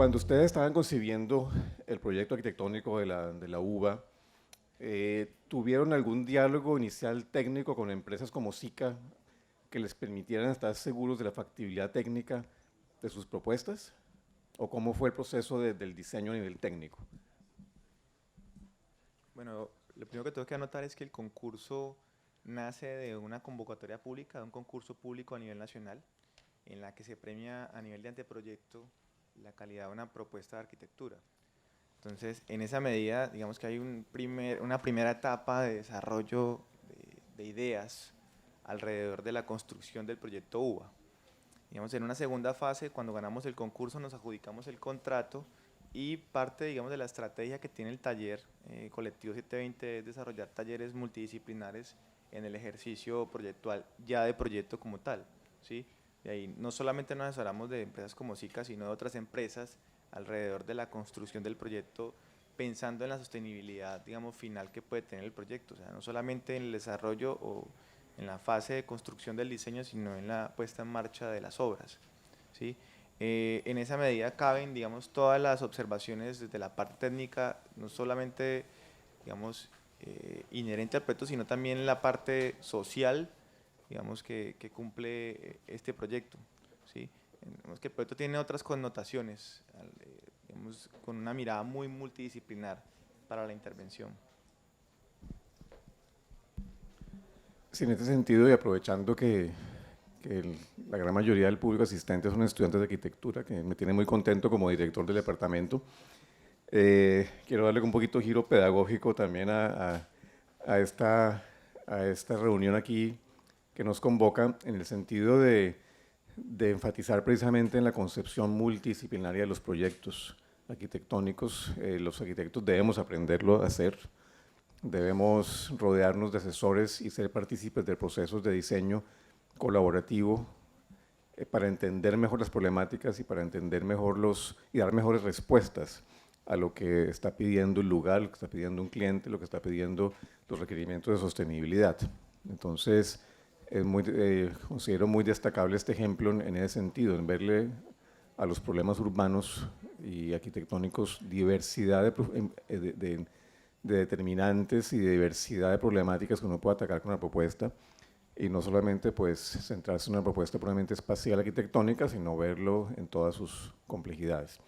Cuando ustedes estaban concibiendo el proyecto arquitectónico de la UBA, ¿tuvieron algún diálogo inicial técnico con empresas como SICA que les permitieran estar seguros de la factibilidad técnica de sus propuestas? ¿O cómo fue el proceso del diseño a nivel técnico? Bueno, lo primero que tengo que anotar es que el concurso nace de una convocatoria pública, de un concurso público a nivel nacional, en la que se premia a nivel de anteproyecto la calidad de una propuesta de arquitectura. Entonces, en esa medida, digamos que hay una primera etapa de desarrollo de ideas alrededor de la construcción del proyecto UBA. Digamos, en una segunda fase, cuando ganamos el concurso, nos adjudicamos el contrato y parte, digamos, de la estrategia que tiene el taller Colectivo 720 es desarrollar talleres multidisciplinares en el ejercicio proyectual, ya de proyecto como tal, ¿sí? De ahí no solamente nos asesoramos de empresas como SICA, sino de otras empresas alrededor de la construcción del proyecto, pensando en la sostenibilidad, digamos, final que puede tener el proyecto, o sea, no solamente en el desarrollo o en la fase de construcción del diseño, sino en la puesta en marcha de las obras, ¿sí? En esa medida caben, digamos, todas las observaciones desde la parte técnica, no solamente, digamos, inherente al proyecto, sino también la parte social, digamos, que cumple este proyecto, ¿sí? Digamos que el proyecto tiene otras connotaciones, digamos, con una mirada muy multidisciplinar para la intervención. Sí, en este sentido, y aprovechando la gran mayoría del público asistente son estudiantes de arquitectura, que me tiene muy contento como director del departamento, quiero darle un poquito de giro pedagógico también a esta reunión aquí que nos convoca en el sentido de enfatizar precisamente en la concepción multidisciplinaria de los proyectos arquitectónicos. Los arquitectos debemos aprenderlo a hacer, debemos rodearnos de asesores y ser partícipes de procesos de diseño colaborativo para entender mejor las problemáticas y para entender mejor y dar mejores respuestas a lo que está pidiendo el lugar, lo que está pidiendo un cliente, lo que está pidiendo los requerimientos de sostenibilidad. Entonces, considero muy destacable este ejemplo en ese sentido, en verle a los problemas urbanos y arquitectónicos diversidad de determinantes y de diversidad de problemáticas que uno puede atacar con la propuesta, y no solamente pues centrarse en una propuesta puramente espacial arquitectónica, sino verlo en todas sus complejidades.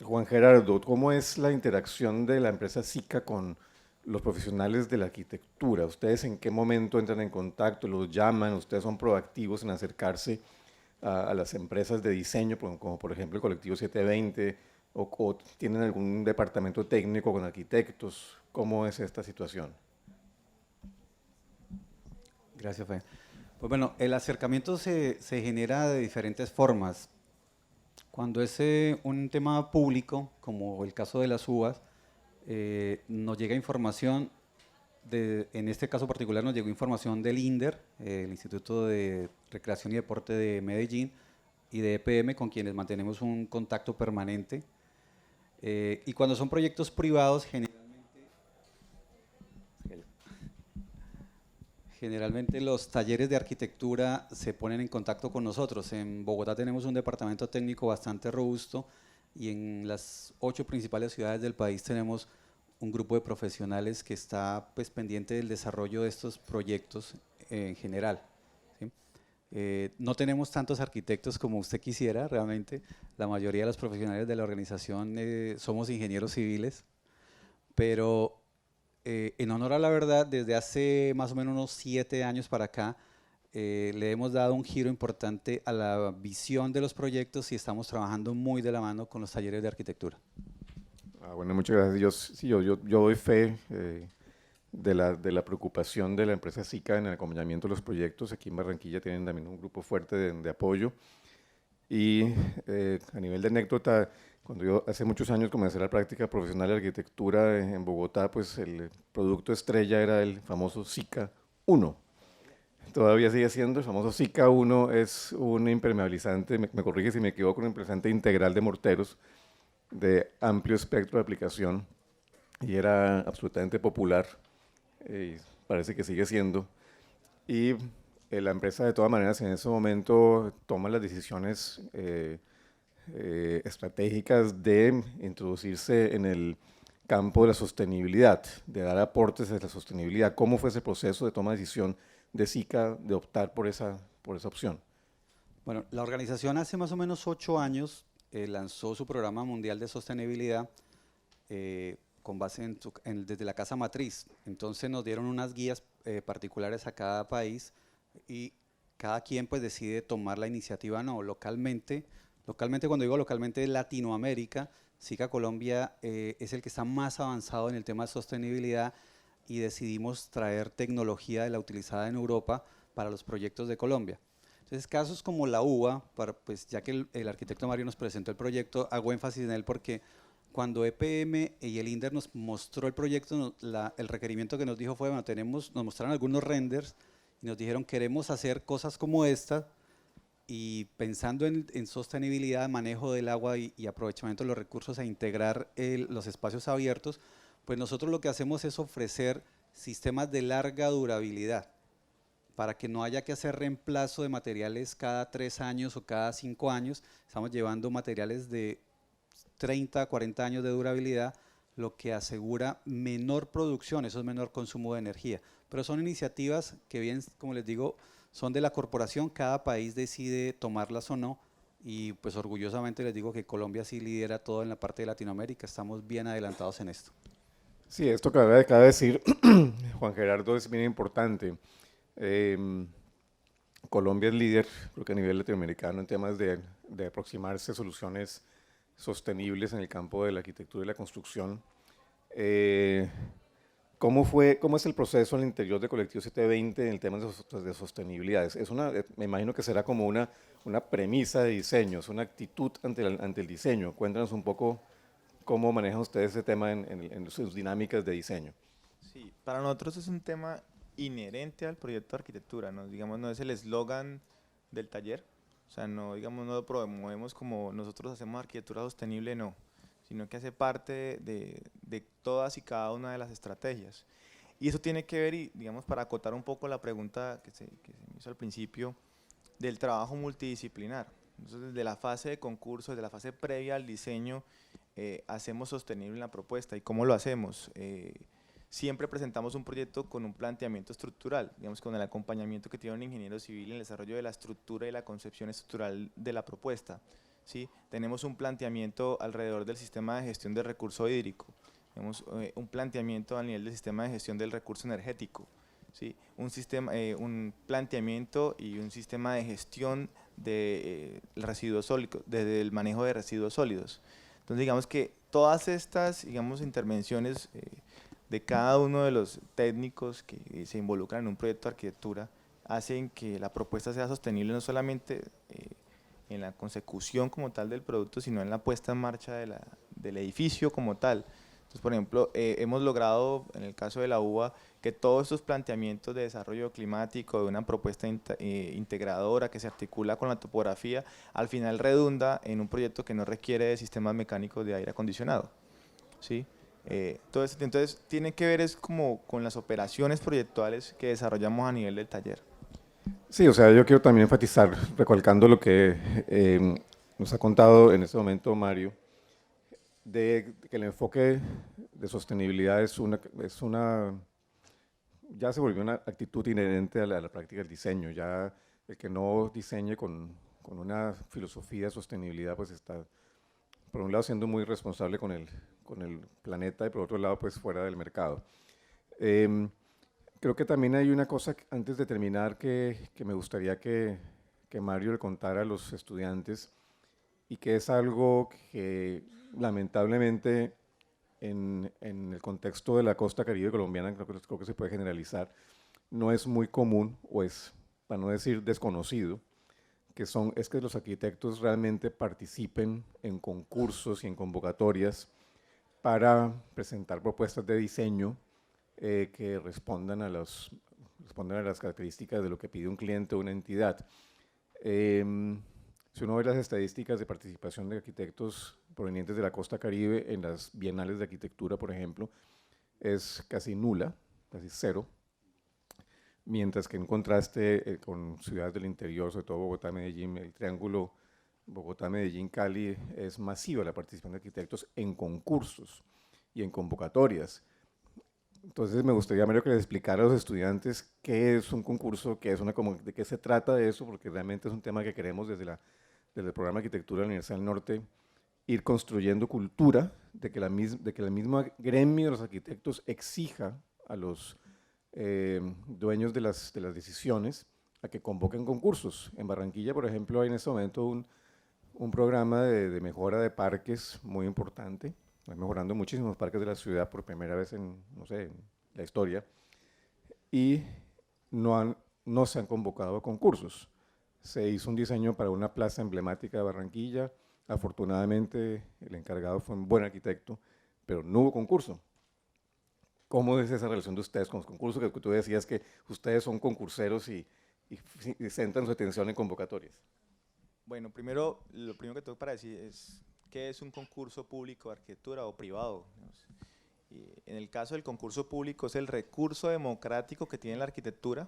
Juan Gerardo, ¿cómo es la interacción de la empresa SICA con los profesionales de la arquitectura? ¿Ustedes en qué momento entran en contacto, los llaman, ustedes son proactivos en acercarse a las empresas de diseño, como por ejemplo el Colectivo 720, o tienen algún departamento técnico con arquitectos? ¿Cómo es esta situación? Gracias, Fe. Pues bueno, el acercamiento se genera de diferentes formas. Cuando es un tema público, como el caso de las uvas, nos llega información, en este caso particular nos llegó información del INDER, el Instituto de Recreación y Deporte de Medellín, y de EPM, con quienes mantenemos un contacto permanente. Y cuando son proyectos privados, generalmente los talleres de arquitectura se ponen en contacto con nosotros. En Bogotá tenemos un departamento técnico bastante robusto y en las 8 principales ciudades del país tenemos un grupo de profesionales que está pues, pendiente del desarrollo de estos proyectos en general, ¿sí? No tenemos tantos arquitectos como usted quisiera, realmente. La mayoría de los profesionales de la organización somos ingenieros civiles, pero en honor a la verdad, desde hace más o menos unos 7 años para acá, le hemos dado un giro importante a la visión de los proyectos y estamos trabajando muy de la mano con los talleres de arquitectura. Bueno, muchas gracias. Yo doy fe de la preocupación de la empresa SICA en el acompañamiento de los proyectos. Aquí en Barranquilla tienen también un grupo fuerte de apoyo. Y a nivel de anécdota, cuando yo hace muchos años comencé la práctica profesional de arquitectura en Bogotá, pues el producto estrella era el famoso SICA 1. Todavía sigue siendo, el famoso SICA 1 es un impermeabilizante, me corrige si me equivoco, un impermeabilizante integral de morteros de amplio espectro de aplicación, y era absolutamente popular, parece que sigue siendo. Y la empresa de todas maneras en ese momento toma las decisiones estratégicas de introducirse en el campo de la sostenibilidad, de dar aportes a la sostenibilidad. ¿Cómo fue ese proceso de toma de decisión de SICA de optar por esa opción? Bueno, la organización hace más o menos 8 años lanzó su programa mundial de sostenibilidad con base desde la casa matriz. Entonces nos dieron unas guías particulares a cada país y cada quien pues decide tomar la iniciativa o no. Localmente, cuando digo localmente, Latinoamérica, SICA Colombia es el que está más avanzado en el tema de sostenibilidad y decidimos traer tecnología de la utilizada en Europa para los proyectos de Colombia. Entonces, casos como la UBA, pues ya que el arquitecto Mario nos presentó el proyecto, hago énfasis en él porque cuando EPM y el INDER nos mostró el proyecto, el requerimiento que nos dijo fue, bueno, nos mostraron algunos renders y nos dijeron, queremos hacer cosas como esta, y pensando en sostenibilidad, manejo del agua y aprovechamiento de los recursos e integrar los espacios abiertos, pues nosotros lo que hacemos es ofrecer sistemas de larga durabilidad para que no haya que hacer reemplazo de materiales cada 3 años o cada 5 años. Estamos llevando materiales de 30, 40 años de durabilidad, lo que asegura menor producción, eso es menor consumo de energía. Pero son iniciativas que bien, como les digo, son de la corporación, cada país decide tomarlas o no, y pues orgullosamente les digo que Colombia sí lidera todo en la parte de Latinoamérica, estamos bien adelantados en esto. Sí, esto que acaba de decir Juan Gerardo es bien importante. Colombia es líder, creo que a nivel latinoamericano, en temas de aproximarse a soluciones sostenibles en el campo de la arquitectura y la construcción. ¿Cómo es el proceso al interior de Colectivo 720 en el tema de sostenibilidad? Me imagino que será como una premisa de diseño, es una actitud ante el diseño. Cuéntanos un poco cómo manejan ustedes ese tema en sus dinámicas de diseño. Sí, para nosotros es un tema inherente al proyecto de arquitectura, ¿no? Digamos, no es el eslogan del taller, o sea, no, digamos, no lo promovemos como nosotros hacemos arquitectura sostenible, no, sino que hace parte de todas y cada una de las estrategias. Y eso tiene que ver, y digamos, para acotar un poco la pregunta que se me hizo al principio, del trabajo multidisciplinar. Entonces, desde la fase de concurso, desde la fase previa al diseño, hacemos sostenible la propuesta. ¿Y cómo lo hacemos? Siempre presentamos un proyecto con un planteamiento estructural, digamos, con el acompañamiento que tiene un ingeniero civil en el desarrollo de la estructura y la concepción estructural de la propuesta. ¿Sí? Tenemos un planteamiento alrededor del sistema de gestión del recurso hídrico, tenemos un planteamiento a nivel del sistema de gestión del recurso energético, ¿sí? Un planteamiento y un sistema de gestión de residuos sólidos, desde el manejo de residuos sólidos. Entonces, digamos que todas estas, digamos, intervenciones de cada uno de los técnicos que se involucran en un proyecto de arquitectura hacen que la propuesta sea sostenible no solamente en la consecución como tal del producto, sino en la puesta en marcha del edificio como tal. Entonces, por ejemplo, hemos logrado, en el caso de la UBA, que todos estos planteamientos de desarrollo climático, de una propuesta integradora que se articula con la topografía, al final redunda en un proyecto que no requiere de sistemas mecánicos de aire acondicionado, ¿sí? Entonces, tiene que ver es como con las operaciones proyectuales que desarrollamos a nivel del taller. Sí, o sea, yo quiero también enfatizar, recalcando lo que nos ha contado en este momento Mario, de que el enfoque de sostenibilidad ya se volvió una actitud inherente a la práctica del diseño. Ya el que no diseñe con una filosofía de sostenibilidad, pues está, por un lado, siendo muy responsable con el planeta y por otro lado, pues fuera del mercado. Creo que también hay una cosa, antes de terminar, que me gustaría que Mario le contara a los estudiantes y que es algo que lamentablemente en el contexto de la costa caribe colombiana, creo que se puede generalizar, no es muy común, o es, para no decir desconocido, es que los arquitectos realmente participen en concursos y en convocatorias para presentar propuestas de diseño que respondan a las características de lo que pide un cliente o una entidad. Si uno ve las estadísticas de participación de arquitectos provenientes de la costa caribe en las bienales de arquitectura, por ejemplo, es casi nula, casi cero. mientras que en contraste con ciudades del interior, sobre todo Bogotá, Medellín, el triángulo Bogotá, Medellín, Cali, es masiva la participación de arquitectos en concursos y en convocatorias. Entonces me gustaría, Mario, que les explicara a los estudiantes qué es un concurso, qué es de qué se trata de eso, porque realmente es un tema que queremos desde el programa de arquitectura de la Universidad del Norte ir construyendo cultura de que el mismo gremio de los arquitectos exija a los dueños de las decisiones a que convoquen concursos. En Barranquilla, por ejemplo, hay en este momento un programa de mejora de parques muy importante. Están mejorando muchísimos parques de la ciudad por primera vez en, no sé, en la historia. Y no se han convocado concursos. Se hizo un diseño para una plaza emblemática de Barranquilla. Afortunadamente, el encargado fue un buen arquitecto, pero no hubo concurso. ¿Cómo es esa relación de ustedes con los concursos? Que tú decías que ustedes son concurseros y centran su atención en convocatorias. Bueno, primero, lo primero que tengo para decir es qué es un concurso público de arquitectura o privado. Y en el caso del concurso público es el recurso democrático que tiene la arquitectura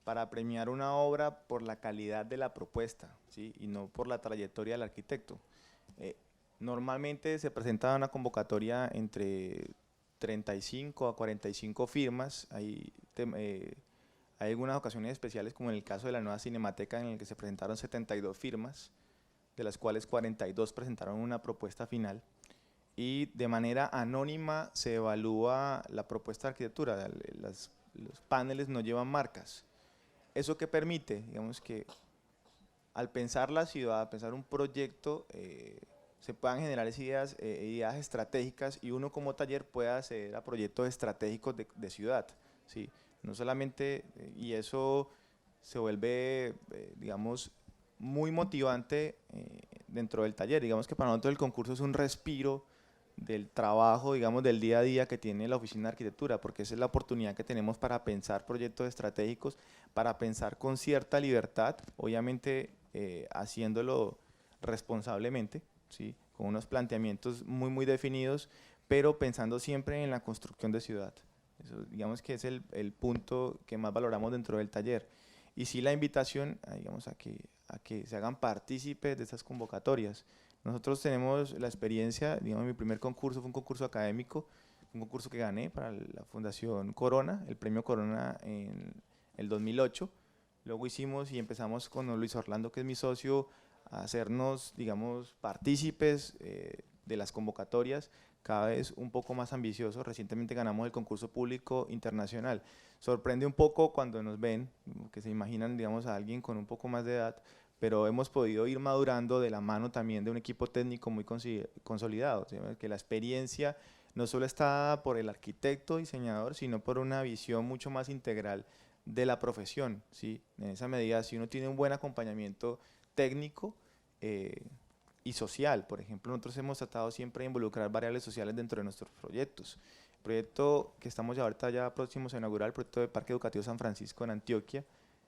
para premiar una obra por la calidad de la propuesta, ¿sí? Y no por la trayectoria del arquitecto. Normalmente se presenta una convocatoria entre 35 a 45 firmas. Hay algunas ocasiones especiales, como en el caso de la nueva Cinemateca, en el que se presentaron 72 firmas, de las cuales 42 presentaron una propuesta final, y de manera anónima se evalúa la propuesta de arquitectura. Los paneles no llevan marcas. ¿Eso qué permite? Digamos que al pensar la ciudad, pensar un proyecto, se puedan generar ideas estratégicas, y uno como taller pueda acceder a proyectos estratégicos de ciudad, ¿sí? No solamente, y eso se vuelve, digamos, muy motivante dentro del taller. Digamos que para nosotros el concurso es un respiro del trabajo, digamos, del día a día que tiene la oficina de arquitectura, porque esa es la oportunidad que tenemos para pensar proyectos estratégicos, para pensar con cierta libertad, obviamente haciéndolo responsablemente, ¿sí? Con unos planteamientos muy definidos, pero pensando siempre en la construcción de ciudad. Eso, digamos que es el punto que más valoramos dentro del taller. Y sí, la invitación, digamos, a que se hagan partícipes de estas convocatorias. Nosotros tenemos la experiencia, digamos, mi primer concurso fue un concurso académico, un concurso que gané para la Fundación Corona, el premio Corona en el 2008. Luego hicimos y empezamos con Luis Orlando, que es mi socio, a hacernos, digamos, partícipes de las convocatorias, cada vez un poco más ambicioso. Recientemente ganamos el concurso público internacional. Sorprende un poco cuando nos ven, que se imaginan, digamos, a alguien con un poco más de edad, pero hemos podido ir madurando de la mano también de un equipo técnico muy consolidado, ¿sí? Que la experiencia no solo está por el arquitecto, diseñador, sino por una visión mucho más integral de la profesión, ¿sí? En esa medida, si uno tiene un buen acompañamiento técnico y social, por ejemplo, nosotros hemos tratado siempre de involucrar variables sociales dentro de nuestros proyectos. El proyecto que estamos ahorita ya próximos a inaugurar, el proyecto de Parque Educativo San Francisco en Antioquia,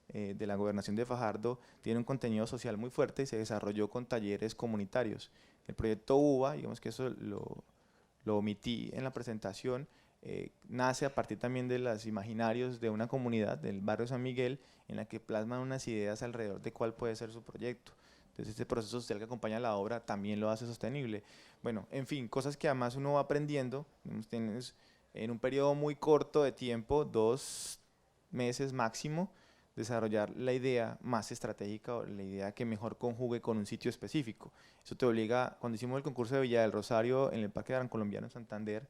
de la Gobernación de Fajardo, tiene un contenido social muy fuerte y se desarrolló con talleres comunitarios. El proyecto UBA, digamos que eso lo omití en la presentación, nace a partir también de los imaginarios de una comunidad del barrio San Miguel, en la que plasman unas ideas alrededor de cuál puede ser su proyecto. Entonces este proceso social que acompaña la obra también lo hace sostenible. Bueno, en fin, cosas que además uno va aprendiendo. Tienes en un periodo muy corto de tiempo, 2 meses máximo, desarrollar la idea más estratégica o la idea que mejor conjugue con un sitio específico. Eso te obliga, cuando hicimos el concurso de Villa del Rosario en el Parque Gran Colombiano en Santander,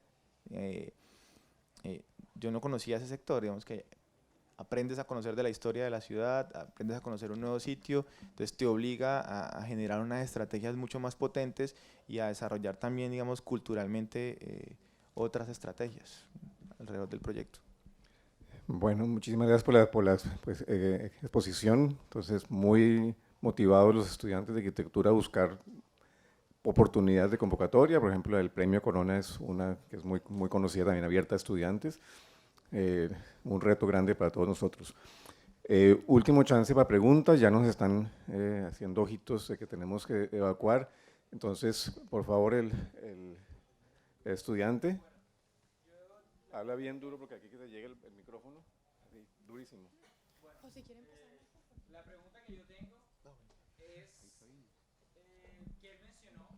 yo no conocía ese sector. Digamos que aprendes a conocer de la historia de la ciudad, aprendes a conocer un nuevo sitio, entonces te obliga a generar unas estrategias mucho más potentes y a desarrollar también, digamos, culturalmente otras estrategias alrededor del proyecto. Bueno, muchísimas gracias por la exposición. Entonces, muy motivados los estudiantes de arquitectura a buscar oportunidades de convocatoria. Por ejemplo, el premio Corona es una que es muy conocida, también abierta a estudiantes. Un reto grande para todos nosotros. Último chance para preguntas, ya nos están haciendo ojitos de que tenemos que evacuar. Entonces, por favor, el estudiante. Habla bien duro porque aquí que te llegue el micrófono, así, durísimo. La pregunta que yo tengo es que él mencionó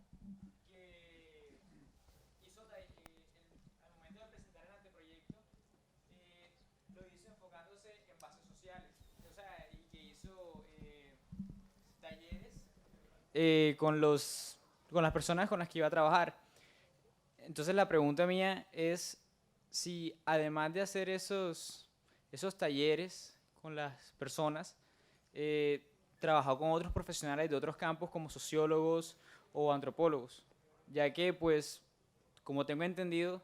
que hizo al momento de presentar el anteproyecto lo hizo enfocándose en bases sociales, o sea, y que hizo talleres con las personas con las que iba a trabajar. Entonces la pregunta mía es si además de hacer esos talleres con las personas, trabajó con otros profesionales de otros campos como sociólogos o antropólogos, ya que pues, como tengo entendido,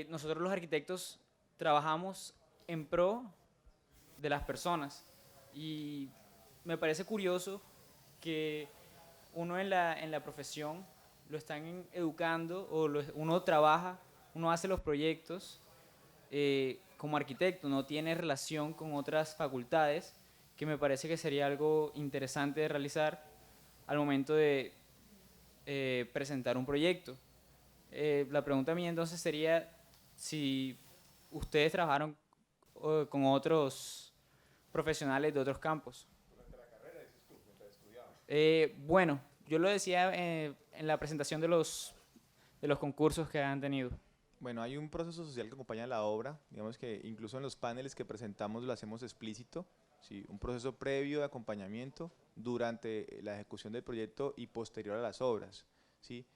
nosotros los arquitectos trabajamos en pro de las personas y me parece curioso que uno en la profesión lo están educando o uno trabaja, uno hace los proyectos como arquitecto, no tiene relación con otras facultades, que me parece que sería algo interesante de realizar al momento de presentar un proyecto. La pregunta mía entonces sería si ustedes trabajaron con otros profesionales de otros campos. Bueno, yo lo decía en la presentación de los concursos que han tenido. Bueno, hay un proceso social que acompaña la obra, digamos que incluso en los paneles que presentamos lo hacemos explícito, ¿sí? Un proceso previo de acompañamiento durante la ejecución del proyecto y posterior a las obras, ¿sí?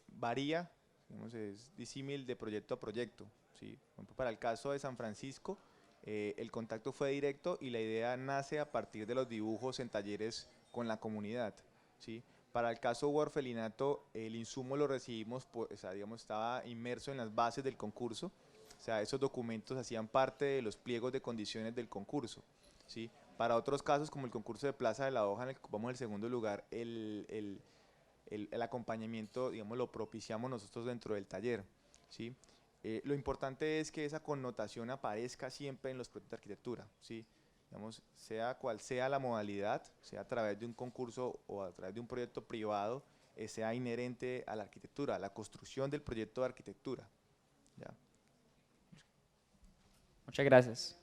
Varía, digamos, es disímil de proyecto a proyecto, ¿sí? Por ejemplo, para el caso de San Francisco, el contacto fue directo y la idea nace a partir de los dibujos en talleres con la comunidad, ¿sí? Para el caso Huerfelinato, el insumo lo recibimos, o sea, digamos, estaba inmerso en las bases del concurso, o sea, esos documentos hacían parte de los pliegos de condiciones del concurso, ¿sí? Para otros casos, como el concurso de Plaza de la Hoja, en el que ocupamos el segundo lugar, el acompañamiento, digamos, lo propiciamos nosotros dentro del taller, ¿sí? Lo importante es que esa connotación aparezca siempre en los proyectos de arquitectura, ¿sí? Digamos, sea cual sea la modalidad, sea a través de un concurso o a través de un proyecto privado, sea inherente a la arquitectura, a la construcción del proyecto de arquitectura, ¿ya? Muchas gracias.